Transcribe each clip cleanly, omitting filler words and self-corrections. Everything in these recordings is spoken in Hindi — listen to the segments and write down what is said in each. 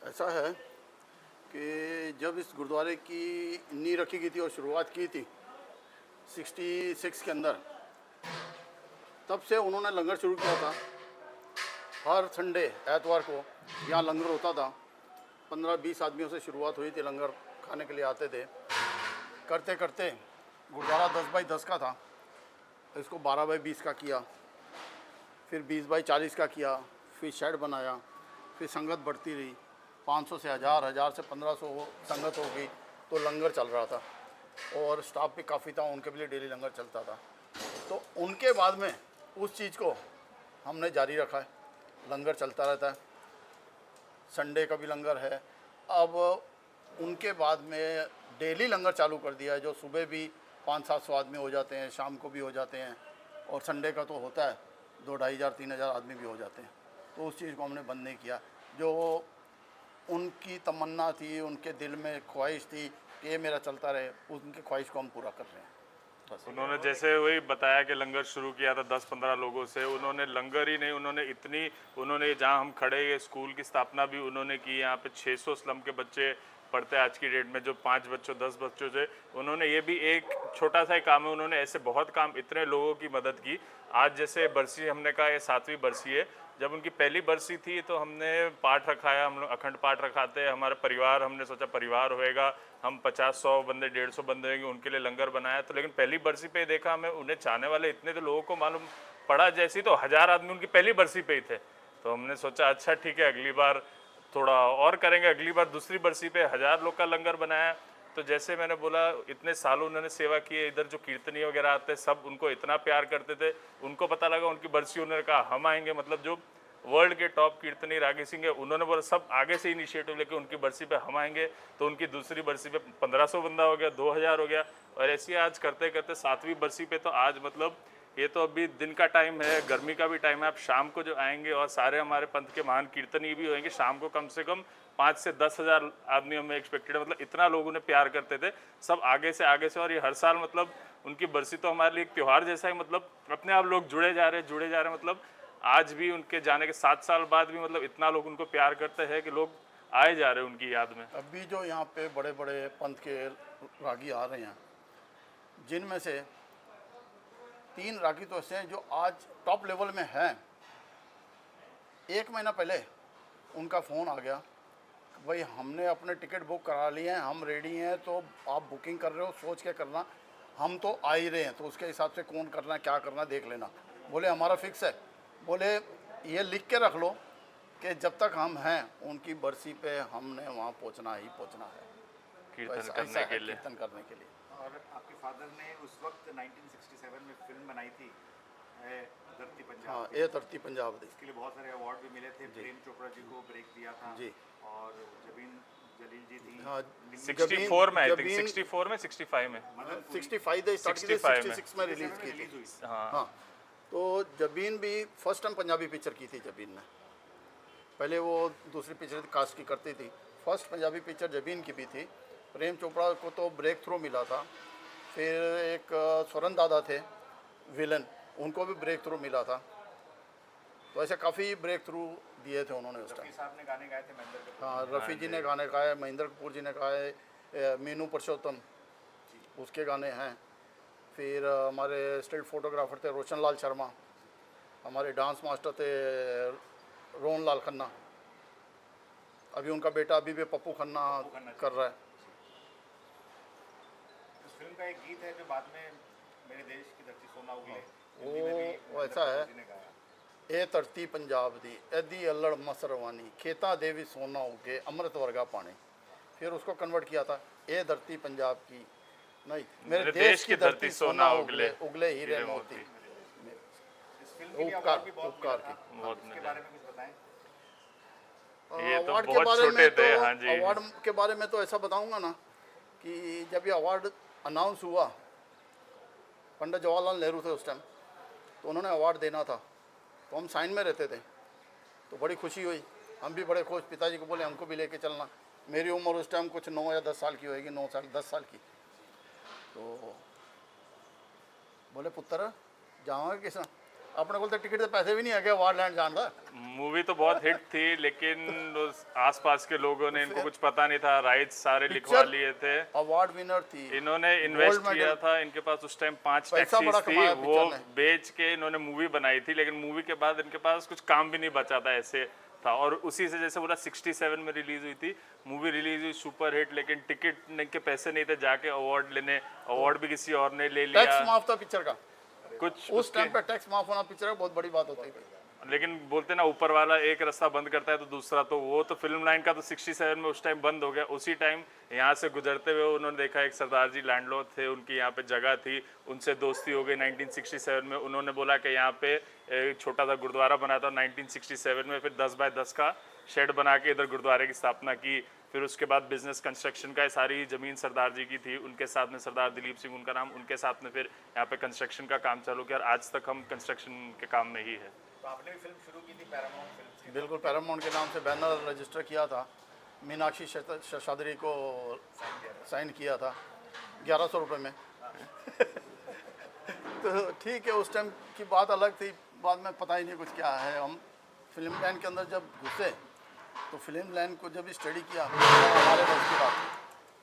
ऐसा है कि जब इस गुरुद्वारे की नींव रखी गई थी और शुरुआत की थी 66 के अंदर, तब से उन्होंने लंगर शुरू किया था। हर संडे एतवार को यहाँ लंगर होता था। 15-20 आदमियों से शुरुआत हुई थी, लंगर खाने के लिए आते थे। करते करते गुरुद्वारा 10x10 का था, इसको 12x20 का किया, फिर 20x40 का किया, फिर शेड बनाया, फिर संगत बढ़ती रही। 500 से 1000, 1000 से 1500 संगत हो गई तो लंगर चल रहा था और स्टाफ भी काफ़ी था, उनके लिए डेली लंगर चलता था। तो उनके बाद में उस चीज़ को हमने जारी रखा है, लंगर चलता रहता है। संडे का भी लंगर है। अब उनके बाद में डेली लंगर चालू कर दिया है, जो सुबह भी 500-700 आदमी हो जाते हैं, शाम को भी हो जाते हैं, और संडे का तो होता है 2-2500-3000 आदमी भी हो जाते हैं। तो उस चीज़ को हमने बंद नहीं किया। जो उनकी तमन्ना थी, उनके दिल में ख्वाहिश थी कि ये मेरा चलता रहे, उनकी ख्वाहिश को हम पूरा कर रहे हैं। बस उन्होंने जैसे वही बताया कि लंगर शुरू किया था 10-15 लोगों से। उन्होंने लंगर ही नहीं, उन्होंने जहाँ हम खड़े ये स्कूल की स्थापना भी उन्होंने की। यहाँ पे 600 स्लम के बच्चे पढ़ते हैं आज की डेट में, जो 5 बच्चों 10 बच्चों से। उन्होंने ये भी एक छोटा सा ही काम है, उन्होंने ऐसे बहुत काम, इतने लोगों की मदद की। आज जैसे बरसी, हमने कहा ये 7वीं बरसी है। जब उनकी पहली बरसी थी तो हमने पाठ रखाया, हम लोग अखंड पाठ रखाते हैं। हमारा परिवार, हमने सोचा परिवार होएगा, हम 50-100 बंदे 150 बंदे होंगे, उनके लिए लंगर बनाया। तो लेकिन पहली बरसी पे देखा हमें, उन्हें चाहने वाले इतने तो लोगों को मालूम पड़ा जैसी, तो 1000 आदमी उनकी पहली बरसी पे ही थे। तो हमने सोचा अच्छा ठीक है, अगली बार थोड़ा और करेंगे। अगली बार दूसरी बरसी पे 1000 लोग का लंगर बनाया। तो जैसे मैंने बोला, इतने सालों उन्होंने सेवा की है। इधर जो कीर्तनी वगैरह आते सब उनको इतना प्यार करते थे। उनको पता लगा उनकी बरसी, उन्होंने कहा हम आएंगे। मतलब जो वर्ल्ड के टॉप कीर्तनी रागी सिंह है, उन्होंने बोला सब आगे से इनिशिएटिव लेके उनकी बरसी पे हम आएंगे। तो उनकी दूसरी बरसी पे 1500 बंदा हो गया, 2000 हो गया, और ऐसे आज करते करते 7वीं बरसी पे तो आज मतलब ये तो अभी दिन का टाइम है, गर्मी का भी टाइम है। आप शाम को जो आएंगे और सारे हमारे पंथ के महान कीर्तनी भी होंगे, शाम को कम से कम 5 से 10,000 आदमी हमें एक्सपेक्टेड है। मतलब इतना लोगों ने प्यार करते थे सब आगे से। और ये हर साल मतलब उनकी बरसी तो हमारे लिए एक त्यौहार जैसा ही, मतलब अपने आप लोग जुड़े जा रहे। मतलब आज भी उनके जाने के 7 साल बाद भी मतलब इतना लोग उनको प्यार करते हैं कि लोग आए जा रहे हैं उनकी याद में। अभी जो यहाँ पे बड़े बड़े पंथ के रागी आ रहे हैं, जिनमें से 3 रागी तो ऐसे हैं जो आज टॉप लेवल में हैं। 1 महीना पहले उनका फ़ोन आ गया, भाई हमने अपने टिकट बुक करा लिए हैं, हम रेडी हैं, तो आप बुकिंग कर रहे हो सोच के करना, हम तो आ ही रहे हैं, तो उसके हिसाब से कौन करना क्या करना देख लेना। बोले हमारा फिक्स है। बोले ये लिख के रख लो कि जब तक हम हैं उनकी बरसी पे हमने वहाँ पहुँचना ही पहुँचना है, कीर्तन करने के लिए। और आपके फादर ने उस वक्त 1967 में फिल्म बनाई थी ए धरती पंजाब। हाँ, ये धरती पंजाब। इसके लिए बहुत सारे अवार्ड भी मिले थे। प्रेम चोपड़ा जी को ब्रेक दिया था जी, और जबीन जलील जी थी। हाँ, 64 में, आई थिंक 64 में 65 में 66 में रिलीज की थी। हाँ, तो जबीन भी फर्स्ट टाइम पंजाबी पिक्चर की थी जबीन ने। पहले वो दूसरी पिक्चर कास्ट की करती थी, फर्स्ट पंजाबी पिक्चर जबीन की भी थी। प्रेम चोपड़ा को तो ब्रेक थ्रू मिला था। फिर एक स्वरन दादा थे विलन, उनको भी ब्रेक थ्रू मिला था। तो ऐसे काफ़ी ब्रेक थ्रू दिए थे उन्होंने उस टाइम। साहब ने गाने गाए थे महेंद्र कपूर। हाँ, रफ़ी जी ने गाने गाए, महेंद्र कपूर जी ने गाए, मीनू पुरुषोत्तम उसके गाने हैं। फिर हमारे स्टिल फोटोग्राफर थे रोशन लाल शर्मा, हमारे डांस मास्टर थे रोहन लाल खन्ना, अभी उनका बेटा अभी भी पप्पू खन्ना कर रहा है। फिल्म का एक गीत है जो बाद में मेरे देश की धरती सोना उगले हिंदी में भी वो ऐसा है, जी ने गाया। ए धरती पंजाब दी एदी अल्लड़ मसरवानी खेता देवी सोना उगे अमृत वर्गा पानी। फिर उसको कन्वर्ट किया था, ए धरती पंजाब की नहीं मेरे देश की धरती सोना उगले उगले हीरे मोती। इस फिल्म के लिए उपकार अवार्ड भी बहुत उपकार मिला की। था। आप इसके बारे में कुछ बताएं। ये तो अवार्ड के बहुत बारे छोटे में थे, तो हाँ जी। अवार्ड के बारे में तो ऐसा बताऊंगा ना कि जब ये अवार्ड अनाउंस हुआ, पंडित जवाहरलाल नेहरू थे उस टाइम, तो उन्होंने अवार्ड देना था, तो हम साइन में रहते थे, तो बड़ी खुशी हुई। हम भी बड़े खुश, पिताजी को बोले हमको भी लेके चलना। मेरी उम्र उस टाइम कुछ 9 या 10 साल की होएगी, 9 साल 10 साल की। तो बोले पुत्र जाओगे किस अपने को तो टिकट के पैसे भी नहीं है, अवार्ड लैंड जाना। मूवी तो बहुत हिट थी, लेकिन उस आसपास के लोगों ने, इनको कुछ पता नहीं था, राइट्स सारे लिखवा लिए थे। अवार्ड विनर थी, इन्होंने इन्वेस्ट medal, किया था, इनके पास उस टाइम 5 पैसा बड़ा टैक्सीज थी, कमाया वो पिक्चर ने। बेच के इन्होंने मूवी बनाई थी, लेकिन मूवी के बाद इनके पास कुछ काम भी नहीं बचा था, ऐसे था। और उसी से जैसे बोला 67 में रिलीज हुई थी मूवी, रिलीज हुई सुपर हिट, लेकिन टिकट के पैसे नहीं थे जाके अवार्ड लेने, अवार्ड भी किसी और ने ले लिया। टैक्स माफ था पिक्चर का, कुछ उस टाइम पे टैक्स माफ होना पिक्चर का बहुत बड़ी बात होती है। लेकिन बोलते ना ऊपर वाला एक रास्ता बंद करता है तो दूसरा, तो वो तो फिल्म लाइन का तो 67 में उस टाइम बंद हो गया। उसी टाइम यहाँ से गुजरते हुए उन्होंने देखा एक सरदार जी लैंडलॉर्ड थे, उनकी यहाँ पे जगह थी, उनसे दोस्ती हो गई 1967 में। उन्होंने बोला कि यहाँ पे एक छोटा सा गुरुद्वारा बना था 1967 में, फिर 10 बाय 10 का शेड बना के इधर गुरुद्वारे की स्थापना की। फिर उसके बाद बिजनेस कंस्ट्रक्शन का सारी ज़मीन सरदार जी की थी, उनके साथ में सरदार दिलीप सिंह उनका नाम, उनके साथ में फिर यहाँ पे कंस्ट्रक्शन का काम चालू किया और आज तक हम कंस्ट्रक्शन के काम में ही है। तो आपने भी फिल्म शुरू की थी पैरामाउंट फिल्म्स की। बिल्कुल, पैरामाउंट के नाम से बैनर रजिस्टर किया था, मीनाक्षी शेषाद्री को साइन किया था 1100 रुपये में। तो ठीक है, उस टाइम की बात अलग थी, बाद में पता ही नहीं कुछ क्या है। हम फिल्म लाइन के अंदर जब घुसे तो फिल्म लाइन को जब स्टडी किया,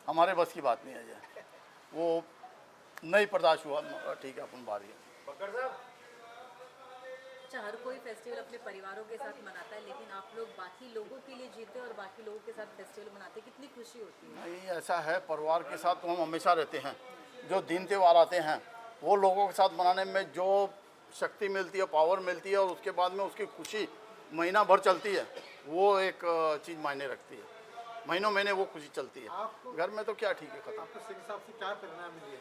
हमारे बस की बात नहीं है, ये वो नहीं बर्दाश्त हुआ। ठीक है, अपन बाहर ही बकर साहब, अच्छा, हर कोई फेस्टिवल अपने परिवारों के साथ मनाता है, लेकिन आप लोग बाकी लोगों के लिए जीते और बाकी लोगों के साथ फेस्टिवल मनाते हैं, कितनी खुशी होती है। नहीं, ऐसा है, परिवार के साथ तो हम हमेशा रहते हैं। जो दिन त्यौहार आते हैं वो लोगों के साथ मनाने में जो शक्ति मिलती है, पावर मिलती है, और उसके बाद में उसकी खुशी महीना भर चलती है, वो एक चीज़ मायने रखती है। महीनों महीने वो खुशी चलती है। घर में तो क्या, ठीक है, खत्म। आपको सिंह साहब से क्या प्रेरणा मिली है?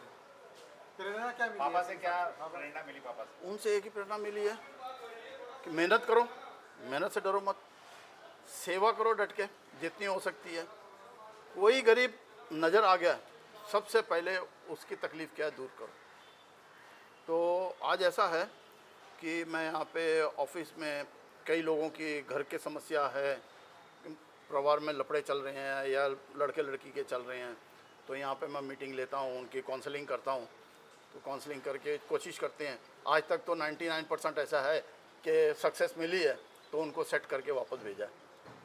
प्रेरणा क्या मिली पापा है? से क्या प्रेरणा मिली? पापा से उनसे एक ही प्रेरणा मिली है कि मेहनत करो, मेहनत से डरो मत, सेवा करो डट के जितनी हो सकती है। कोई गरीब नज़र आ गया, सबसे पहले उसकी तकलीफ़ क्या है दूर करो। तो आज ऐसा है कि मैं यहाँ पे ऑफिस में कई लोगों की घर के समस्या है, परिवार में लफड़े चल रहे हैं या लड़के लड़की के चल रहे हैं, तो यहाँ पे मैं मीटिंग लेता हूँ, उनकी काउंसलिंग करता हूँ। तो काउंसलिंग करके कोशिश करते हैं, आज तक तो 99% ऐसा है कि सक्सेस मिली है, तो उनको सेट करके वापस भेजा है,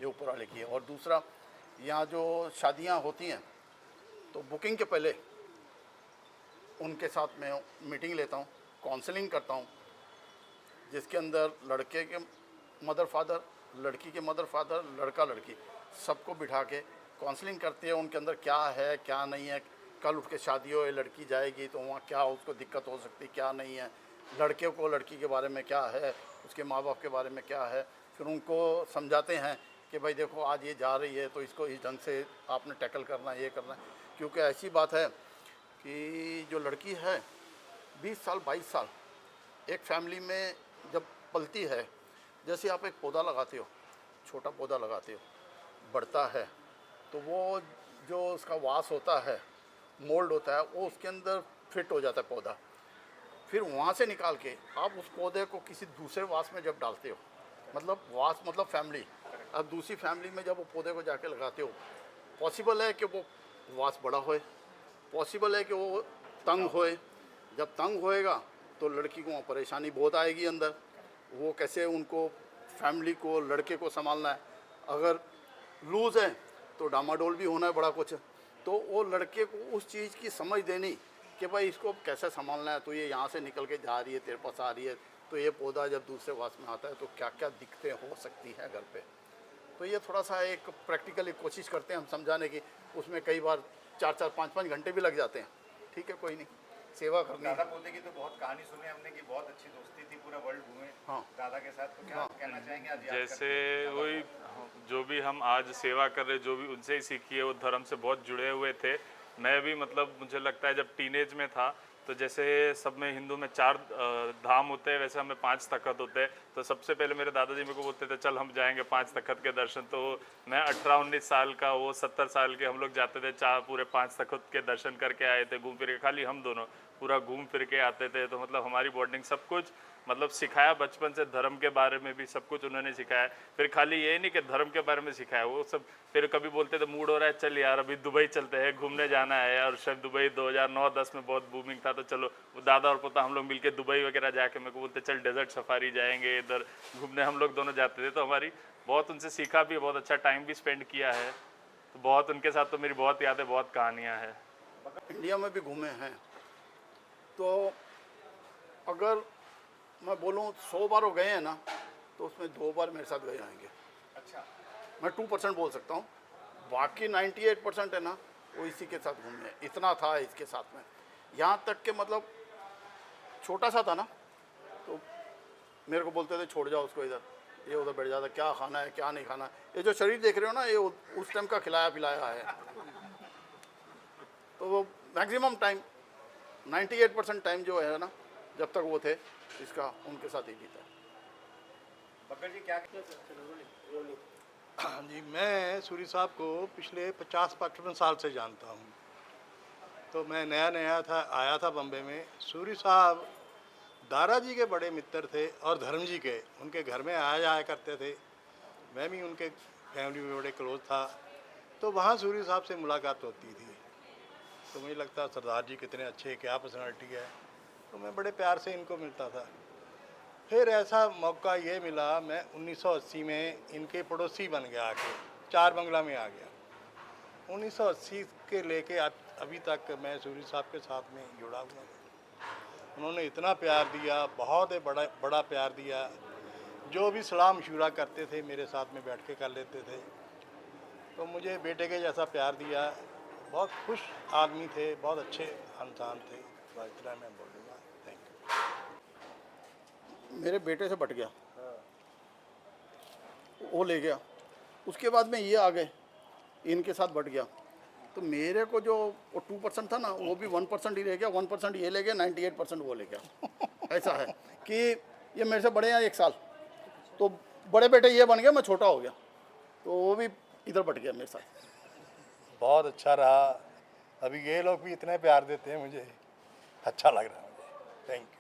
ये ऊपर वाले की है। और दूसरा, यहाँ जो शादियाँ होती हैं तो बुकिंग के पहले उनके साथ में मीटिंग लेता हूँ, काउंसलिंग करता हूँ, जिसके अंदर लड़के के मदर फादर, लड़की के मदर फादर, लड़का लड़की सबको बिठा के काउंसलिंग करते हैं, उनके अंदर क्या है क्या नहीं है। कल उठ के शादी हो, लड़की जाएगी तो वहाँ क्या उसको दिक्कत हो सकती क्या नहीं है, लड़के को लड़की के बारे में क्या है, उसके माँ बाप के बारे में क्या है। फिर उनको समझाते हैं कि भाई देखो आज ये जा रही है तो इसको इस ढंग से आपने टैकल करना है, ये करना है। क्योंकि ऐसी बात है कि जो लड़की है 20 साल 22 साल एक फैमिली में जब पलती है, जैसे आप एक पौधा लगाते हो, छोटा पौधा लगाते हो, बढ़ता है, तो वो जो उसका वास होता है, मोल्ड होता है, वो उसके अंदर फिट हो जाता है पौधा। फिर वहाँ से निकाल के आप उस पौधे को किसी दूसरे वास में जब डालते हो, मतलब वास मतलब फैमिली, अब दूसरी फैमिली में जब वो पौधे को जाके लगाते हो, पॉसिबल है कि वो वास बड़ा होए, पॉसिबल है कि वो तंग होए। जब तंग होएगा तो लड़की को वहाँ परेशानी बहुत आएगी अंदर, वो कैसे उनको फैमिली को लड़के को संभालना है। अगर लूज़ है तो डामाडोल भी होना है बड़ा कुछ। तो वो लड़के को उस चीज़ की समझ देनी कि भाई इसको कैसे संभालना है, तो ये यहाँ से निकल के जा रही है, तेरे पास आ रही है, तो ये पौधा जब दूसरे वास में आता है तो क्या क्या दिक्कतें हो सकती हैं घर पे। तो ये थोड़ा सा एक प्रैक्टिकली कोशिश करते हैं हम समझाने की, उसमें कई बार 4-4 5-5 घंटे भी लग जाते हैं। ठीक है कोई नहीं, सेवा करनी दादा है। पोते की तो बहुत कहानी सुनी हमने कि बहुत अच्छी दोस्ती थी, पूरा वर्ल्ड घूमे हाँ। दादा के साथ, तो क्या कहना चाहेंगे आज याद जैसे करके? वही जो भी हम आज सेवा कर रहे, जो भी उनसे ही सीखी है, वो धर्म से बहुत जुड़े हुए थे। मैं भी मतलब मुझे लगता है जब टीनेज में था तो जैसे सब में हिंदू में 4 धाम होते हैं, वैसे हमें 5 तख्त होते हैं। तो सबसे पहले मेरे दादाजी मेरे को बोलते थे चल हम जाएंगे 5 तख्त के दर्शन। तो मैं 18-19 साल का, वो 70 साल के, हम लोग जाते थे, पूरे 5 तख्त के दर्शन करके आए थे, घूम फिर के, खाली हम दोनों पूरा घूम फिर के आते थे। तो मतलब हमारी बॉन्डिंग सब कुछ मतलब सिखाया बचपन से, धर्म के बारे में भी सब कुछ उन्होंने सिखाया। फिर खाली ये नहीं कि धर्म के बारे में सिखाया, वो सब फिर कभी बोलते थे मूड हो रहा है चल यार अभी दुबई चलते हैं, घूमने जाना है। और शायद दुबई 2009-10 में बहुत बूमिंग था, तो चलो वो दादा और पोता हम लोग मिलके दुबई वगैरह जाके मेरे को बोलते चल डेजर्ट सफारी जाएंगे, इधर घूमने हम लोग दोनों जाते थे। तो हमारी बहुत उनसे सीखा भी, बहुत अच्छा टाइम भी स्पेंड किया है। तो बहुत उनके साथ तो मेरी बहुत यादें, बहुत कहानियाँ हैं। इंडिया में भी घूमे हैं, तो अगर मैं बोलूँ 100 बार वो गए हैं ना, तो उसमें 2 बार मेरे साथ गए होंगे। अच्छा, मैं 2% बोल सकता हूँ, बाकी 98% है ना वो इसी के साथ घूमे हैं। इतना था इसके साथ में, यहाँ तक कि मतलब छोटा सा था ना, तो मेरे को बोलते थे छोड़ जाओ उसको इधर, ये उधर बैठ जाता, क्या खाना है क्या नहीं खाना है। ये जो शरीर देख रहे हो ना, ये उस टाइम का खिलाया पिलाया है। तो वो मैक्सिमम टाइम 98% टाइम जो है ना, जब तक वो थे, इसका उनके साथ ही बीता है। बकर जी क्या जी, मैं सूरी साहब को पिछले 50-55 साल से जानता हूँ। तो मैं नया था, आया था बम्बे में। सूरी साहब दारा जी के बड़े मित्र थे और धर्म जी के, उनके घर में आया जाया करते थे। मैं भी उनके फैमिली में बड़े क्लोज था, तो वहाँ सूरी साहब से मुलाकात होती थी। तो मुझे लगता सरदार जी कितने अच्छे, क्या पर्सनालिटी है, तो मैं बड़े प्यार से इनको मिलता था। फिर ऐसा मौका ये मिला, मैं 1980 में इनके पड़ोसी बन गया, आके 4 बंगला में आ गया। 1980 के लेके अभी तक मैं सूरी साहब के साथ में जुड़ा हुआ हूँ। उन्होंने इतना प्यार दिया, बहुत ही बड़ा प्यार दिया। जो भी सलाह मशूरा करते थे मेरे साथ में बैठ के कर लेते थे। तो मुझे बेटे के जैसा प्यार दिया। बहुत खुश आदमी थे, बहुत अच्छे इंसान थे। तो इतना मैं बोलूँगा। Thank you. मेरे बेटे से बट गया, वो ले गया, उसके बाद में ये आ गए, इनके साथ बट गया। तो मेरे को जो वो 2% था ना, वो भी 1% ही रह गया, 1% ये ले गया, 98% वो ले गया। ऐसा है कि ये मेरे से बड़े हैं 1 साल, तो बड़े बेटे ये बन गया, मैं छोटा हो गया, तो वो भी इधर बट गया मेरे साथ। बहुत अच्छा रहा। अभी ये लोग भी इतने प्यार देते हैं मुझे, अच्छा लग रहा है मुझे। Thank you.